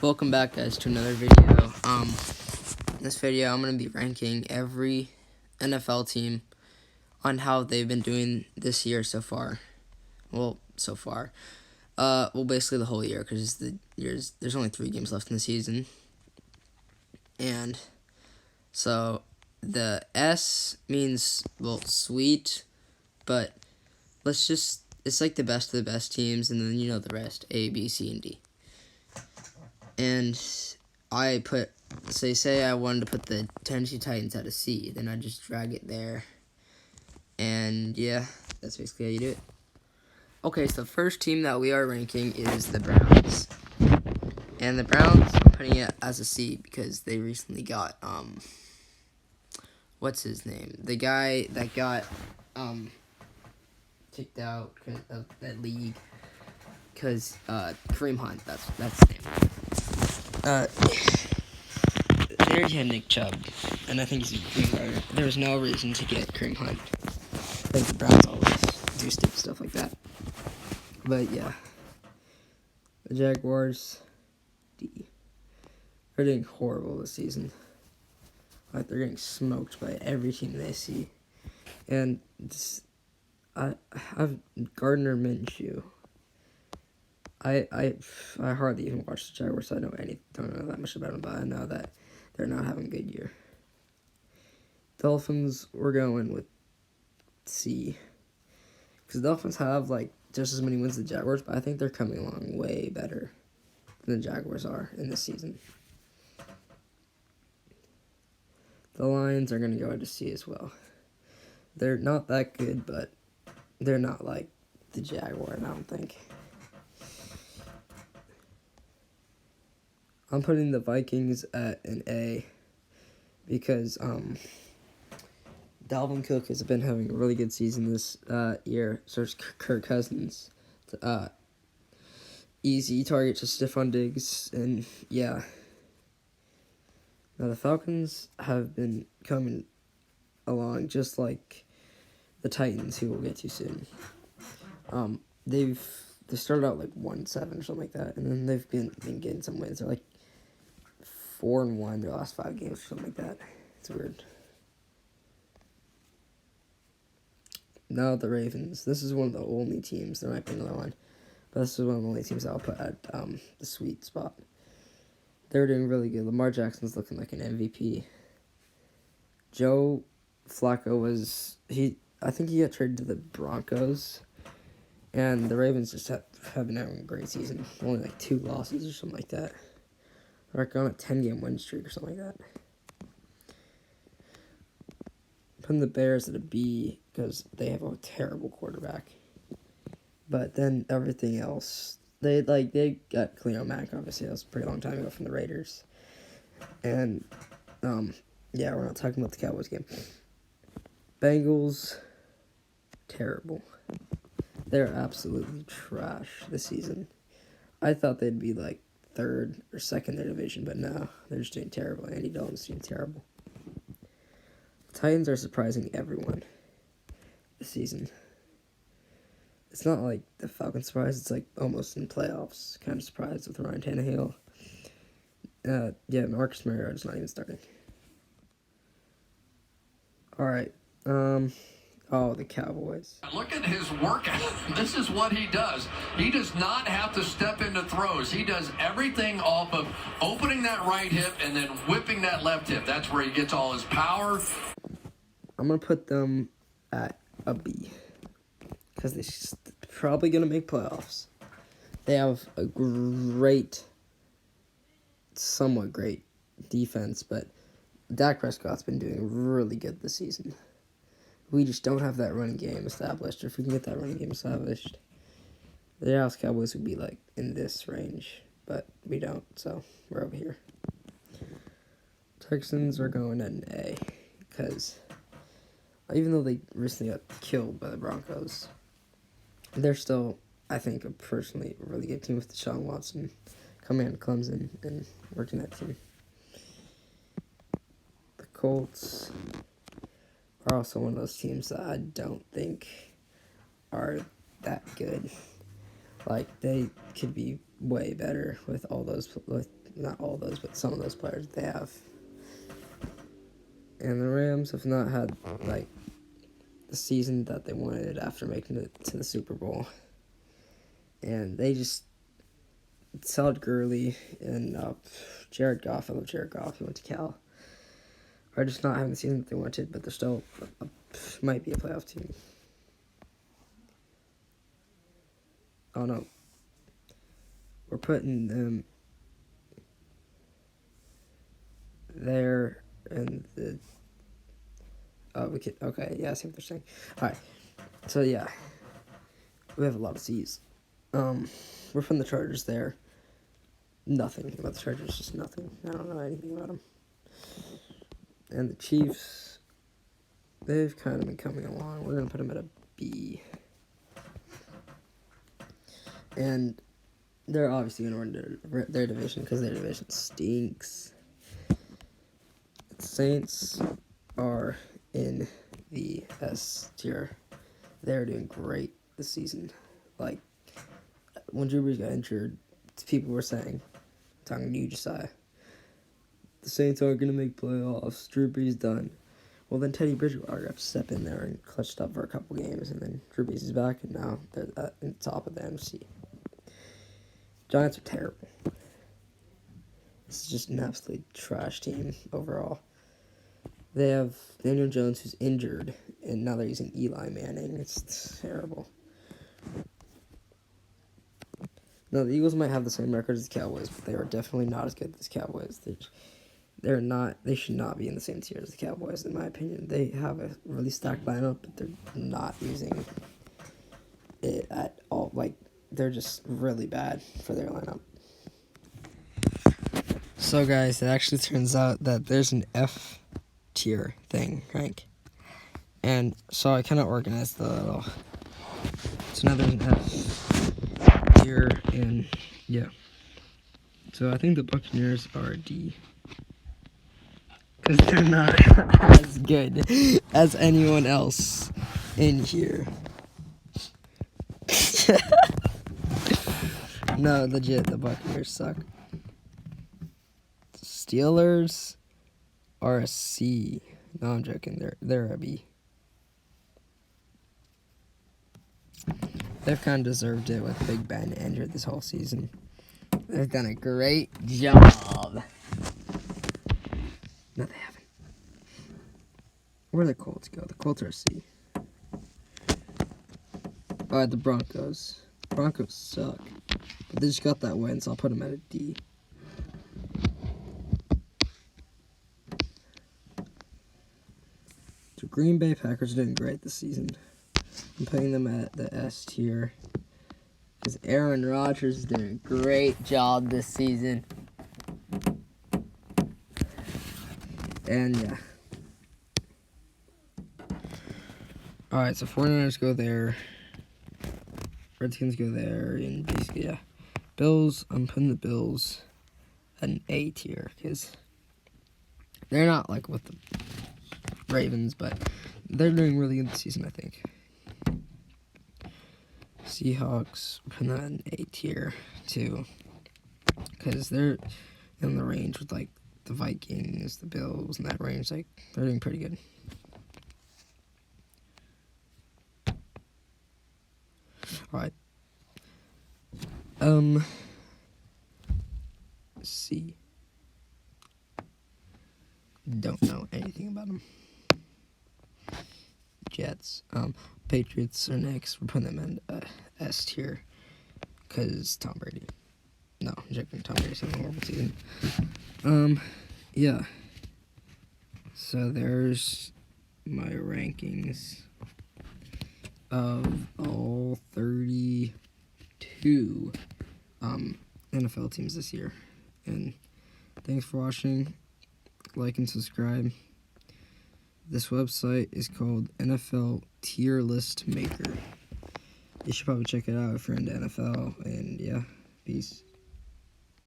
Welcome back, guys, to another video. In this video, I'm going to be ranking every NFL team on how they've been doing this year so far. Well, so far. Basically the whole year, because there's only 3 games left in the season. And so the S means, sweet, but it's like the best of the best teams, and then the rest, A, B, C, and D. And I say I wanted to put the Tennessee Titans at a C, then I just drag it there. And yeah, that's basically how you do it. Okay, so the first team that we are ranking is the Browns. And the Browns, I'm putting it as a C because they recently got, what's his name? The guy that got, kicked out of that league. Because, Kareem Hunt, that's his name. They already had Nick Chubb, and I think he's doing better. There was no reason to get Kareem Hunt. I think the Browns always do stupid stuff like that. But yeah, the Jaguars, D. They're doing horrible this season. Like, they're getting smoked by every team they see. And I've Gardner Minshew. I hardly even watch the Jaguars, so I don't know that much about them, but I know that they're not having a good year. Dolphins, we're going with C. Because the Dolphins have, just as many wins as the Jaguars, but I think they're coming along way better than the Jaguars are in this season. The Lions are going to go into C as well. They're not that good, but they're not like the Jaguars, I don't think. I'm putting the Vikings at an A because Dalvin Cook has been having a really good season this year. So is Kirk Cousins. Easy target to Stephon Diggs, and yeah. Now the Falcons have been coming along just like the Titans, who we'll get to soon. They started out 1-7 or something like that, and then they've been getting some wins. They're 4-1 their last 5 games or something like that. It's weird. Now the Ravens. This is one of the only teams. There might be another one, but this is one of the only teams I'll put at the sweet spot. They're doing really good. Lamar Jackson's looking like an MVP. Joe Flacco I think he got traded to the Broncos, and the Ravens just have been having a great season. Only 2 losses or something like that. They're on a 10-game win streak or something like that. Putting the Bears at a B because they have a terrible quarterback. But then everything else, they got Khalil Mack, obviously. That was a pretty long time ago from the Raiders. And, yeah, we're not talking about the Cowboys game. Bengals, terrible. They're absolutely trash this season. I thought they'd be 3rd or 2nd in their division, but no, they're just doing terrible. Andy Dalton's doing terrible. The Titans are surprising everyone this season. It's not like the Falcons surprise, it's almost in playoffs kind of surprised with Ryan Tannehill. Yeah, Marcus Mariota's not even starting. Alright, the Cowboys. Look at his workout. This is what he does. He does not have to step into throws. He does everything off of opening that right hip and then whipping that left hip. That's where he gets all his power. I'm going to put them at a B because they're probably going to make playoffs. They have a somewhat great defense, but Dak Prescott's been doing really good this season. We just don't have that running game established. If we can get that running game established, the Dallas Cowboys would be in this range, but we don't, so we're over here. Texans are going at an A because even though they recently got killed by the Broncos, they're still, I think, personally a really good team with Deshaun Watson coming out of Clemson and working that team. The Colts are also one of those teams that I don't think are that good. They could be way better with not all those, but some of those players they have. And the Rams have not had like the season that they wanted after making it to the Super Bowl. And they just Todd Gurley and Jared Goff. I love Jared Goff. He went to Cal. Are just not having the season that they wanted, but they're still might be a playoff team. Oh no, we're putting them there, and the we could okay. Yeah, I see what they're saying. All right, so yeah, we have a lot of C's. We're putting the Chargers there. Nothing about the Chargers, just nothing. I don't know anything about them. And the Chiefs, they've kind of been coming along. We're going to put them at a B. And they're obviously going to win their division because their division stinks. The Saints are in the S tier. They're doing great this season. Like, when Drew Brees got injured, people were saying, talking to you, Josiah, the Saints aren't going to make playoffs. Drew Brees done. Well, then Teddy Bridgewater got to step in there and clutched up for a couple games, and then Drew Brees is back, and now they're at the top of the NFC. Giants are terrible. This is just an absolute trash team overall. They have Daniel Jones, who's injured, and now they're using Eli Manning. It's terrible. No, the Eagles might have the same record as the Cowboys, but they are definitely not as good as the Cowboys. They're not. They should not be in the same tier as the Cowboys, in my opinion. They have a really stacked lineup, but they're not using it at all. Like, they're just really bad for their lineup. So, guys, it actually turns out that there's an F tier thing, rank. And so I kind of organized the little. So now there's an F tier, and yeah. So I think the Buccaneers are a D. Because they're not as good as anyone else in here. No, legit, the Buccaneers suck. Steelers are a C. No, I'm joking. They're a B. They've kind of deserved it with Big Ben injured this whole season. They've done a great job. No, they haven't. Where do the Colts go? The Colts are a C. Alright, the Broncos. Broncos suck. But they just got that win, so I'll put them at a D. The Green Bay Packers are doing great this season. I'm putting them at the S tier. Because Aaron Rodgers is doing a great job this season. And yeah. Alright, so 49ers go there. Redskins go there. And basically, yeah. Bills, I'm putting the Bills at an A tier. Because they're not like with the Ravens, but they're doing really good this season, I think. Seahawks, putting that in A tier too. Because they're in the range with like the Vikings, the Bills, and that range. Like, they're doing pretty good. Alright. C. Don't know anything about them. Jets. Patriots are next. We're putting them in S tier. Because Tom Brady. No, I'm joking. Tom Brady's having a horrible season. Yeah. So there's my rankings of all 32 NFL teams this year. And thanks for watching. Like and subscribe. This website is called NFL Tier List Maker. You should probably check it out if you're into NFL. And yeah, peace.